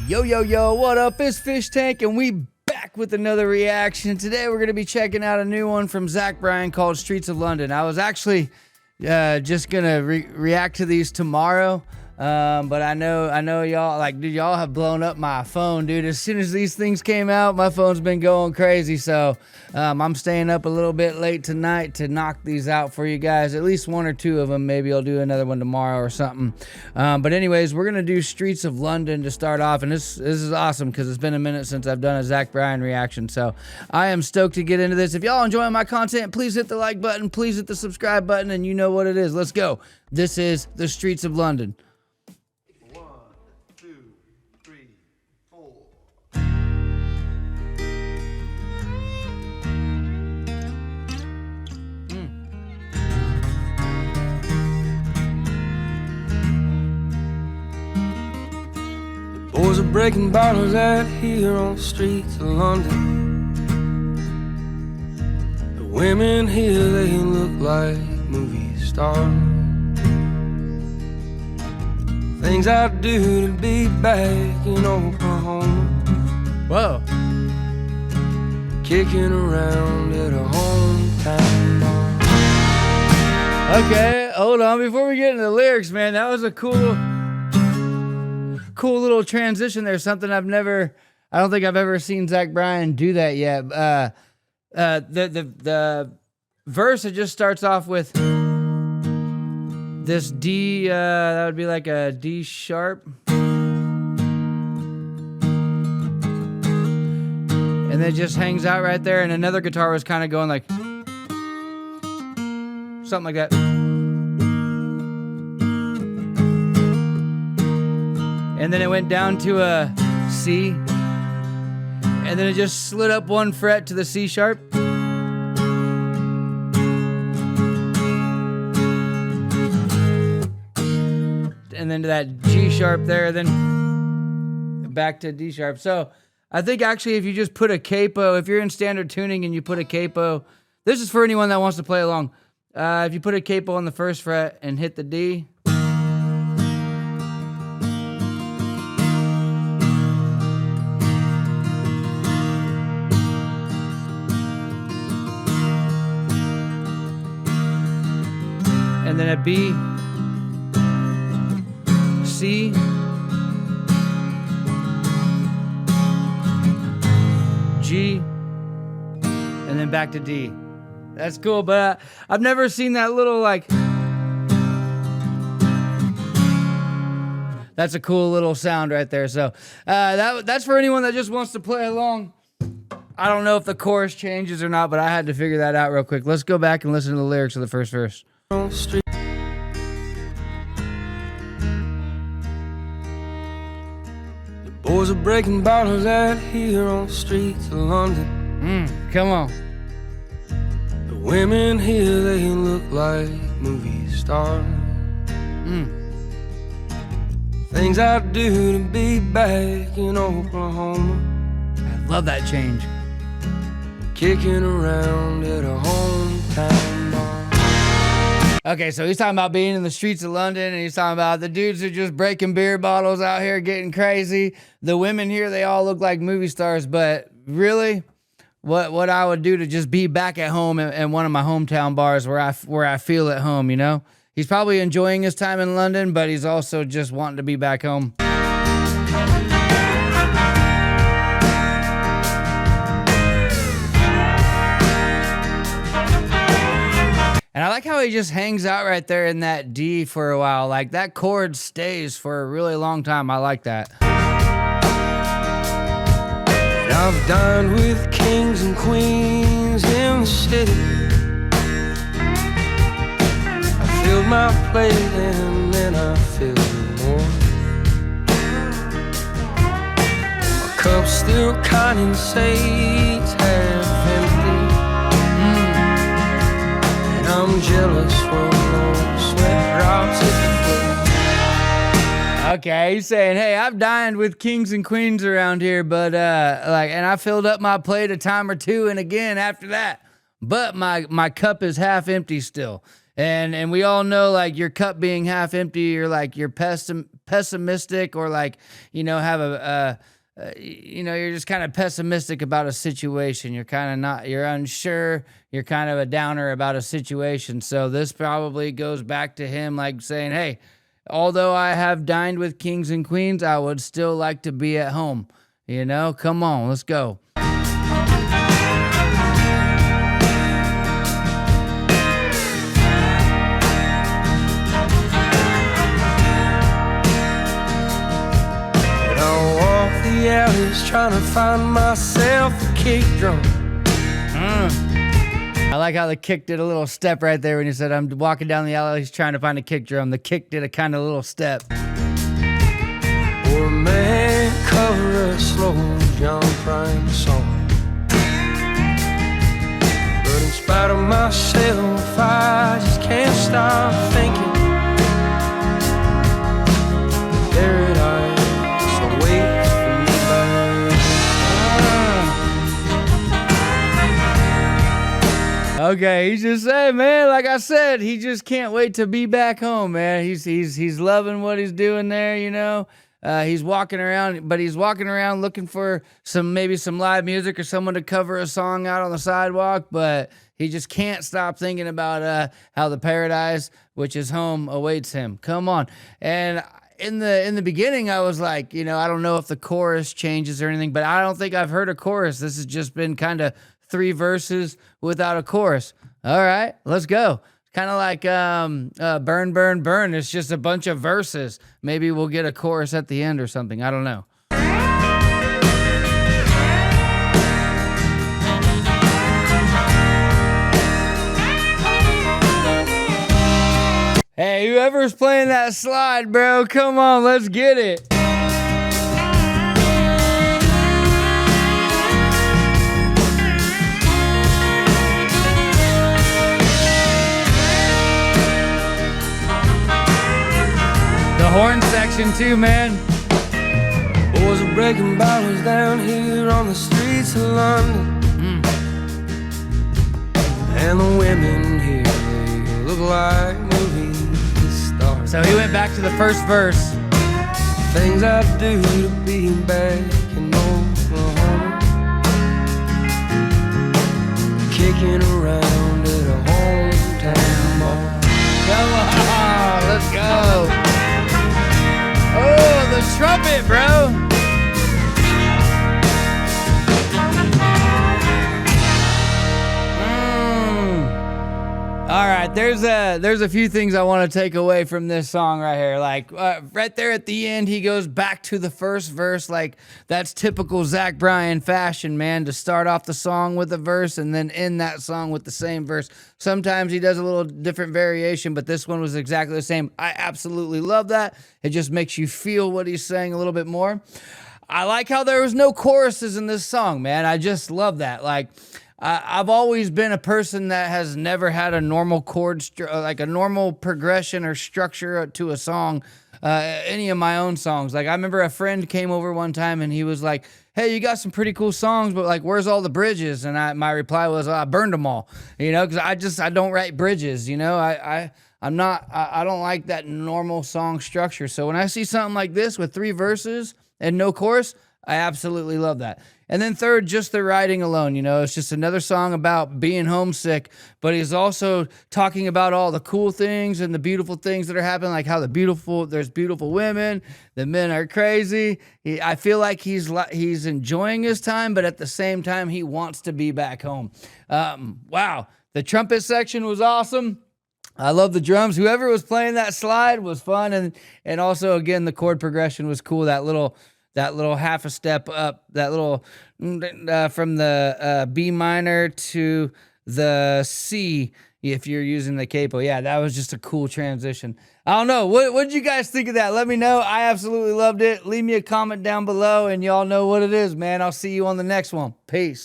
Yo, yo, yo, what up? It's Fischtank, and we back with another reaction. Today we're going to be checking out a new one from Bryan called Streets of London. I was actually just going to react to these tomorrow, but I know y'all, like, dude, y'all have blown up my phone, dude. As soon as these things came out, my phone's been going crazy, so I'm staying up a little bit late tonight to knock these out for you guys. At least one or two of them. Maybe I'll do another one tomorrow or something. But anyways, we're going to do Streets of London to start off, and this is awesome because it's been a minute since I've done a Bryan reaction, so I am stoked to get into this. If y'all enjoying my content, please hit the like button, please hit the subscribe button, and you know what it is. Let's go. This is the Streets of London. Boys are breaking bottles out here on the streets of London. The women here, they look like movie stars. Things I'd do to be back in Oklahoma. Whoa. Kicking around at a hometown bar. Okay, hold on. Before we get into the lyrics, man, that was a cool little transition there. Something I don't think I've ever seen Bryan do that yet. The verse, it just starts off with this D, that would be like a D sharp. And then it just hangs out right there, and another guitar was kind of going like something like that. And then it went down to a C, and then it just slid up one fret to the C sharp. And then to that G sharp there, then back to D sharp. So I think actually if you just put a capo, if you're in standard tuning and you put a capo, this is for anyone that wants to play along. If you put a capo on the first fret and hit the D, and then a B, C, G, and then back to D. That's cool, but I've never seen that little, like, that's a cool little sound right there. So that's for anyone that just wants to play along. I don't know if the chorus changes or not, but I had to figure that out real quick. Let's go back and listen to the lyrics of the first verse. The boys are breaking bottles out here on the streets of London. Come on. The women here, they look like movie stars. Things I'd do to be back in Oklahoma. I love that change. Kicking around at a hometown bar. Okay, so he's talking about being in the streets of London, and he's talking about the dudes who are just breaking beer bottles out here getting crazy. The women here, they all look like movie stars, but really, what I would do to just be back at home in one of my hometown bars where I feel at home, you know? He's probably enjoying his time in London, but he's also just wanting to be back home. And I like how he just hangs out right there in that D for a while. Like, that chord stays for a really long time. I like that. And I've dined with kings and queens in the city. I filled my plate and then I filled more. My cup's still kind of insane, it's half empty. I'm jealous when those sweat drops at the floor. Okay, he's saying, hey, I've dined with kings and queens around here, but and I filled up my plate a time or two and again after that. But my cup is half empty still. And we all know, like, your cup being half empty, or like you're pessimistic, or like, have you're just kind of pessimistic about a situation. You're kind of not, you're unsure, you're kind of a downer about a situation. So this probably goes back to him, like saying, hey, although I have dined with kings and queens, I would still like to be at home. Come on, let's go. Alleys trying to find myself a kick drum. I like how the kick did a little step right there when you said, I'm walking down the alleys trying to find a kick drum. The kick did a kind of little step. Or a man cover a slow John Prine song. But in spite of myself, I just can't stop thinking. Paradise awaits. Okay, he's just saying, man, like I said, he just can't wait to be back home, man. He's loving what he's doing there, He's walking around, but he's walking around looking for maybe some live music or someone to cover a song out on the sidewalk, but he just can't stop thinking about how the paradise, which is home, awaits him. Come on. And in the beginning, I was like, I don't know if the chorus changes or anything, but I don't think I've heard a chorus. This has just been kind of 3 verses without a chorus. All right, let's go. Kind of like Burn, Burn, Burn. It's just a bunch of verses. Maybe we'll get a chorus at the end or something. I don't know. Hey, whoever's playing that slide, bro, come on, let's get it. Horn section too, man. Boys are breaking bottles down here on the streets of London. And the women here, they look like movie stars. So he went back to the first verse. Things I do to be back in Oklahoma, kicking around at a hometown bar. Come on, let's go. Oh, the trumpet, bro. All right, there's a few things I want to take away from this song right here. Like right there at the end, he goes back to the first verse. Like that's typical Zach Bryan fashion, man, to start off the song with a verse and then end that song with the same verse. Sometimes he does a little different variation, but this one was exactly the same. I absolutely love that. It just makes you feel what he's saying a little bit more. I like how there was no choruses in this song, man. I just love that. Like, I've always been a person that has never had a normal like a normal progression or structure to a song, any of my own songs. Like I remember a friend came over one time and he was like, hey, you got some pretty cool songs, but like, where's all the bridges? And my reply was, I burned them all, because I don't write bridges, I don't like that normal song structure. So when I see something like this with 3 verses and no chorus, I absolutely love that. And then third, just the writing alone, it's just another song about being homesick, but he's also talking about all the cool things and the beautiful things that are happening, like how there's beautiful women, the men are crazy. I feel like he's enjoying his time, but at the same time, he wants to be back home. Wow. The trumpet section was awesome. I love the drums. Whoever was playing that slide was fun. And also, again, the chord progression was cool. That little half a step up, that little from the B minor to the C, if you're using the capo. Yeah, that was just a cool transition. I don't know. What did you guys think of that? Let me know. I absolutely loved it. Leave me a comment down below, and y'all know what it is, man. I'll see you on the next one. Peace.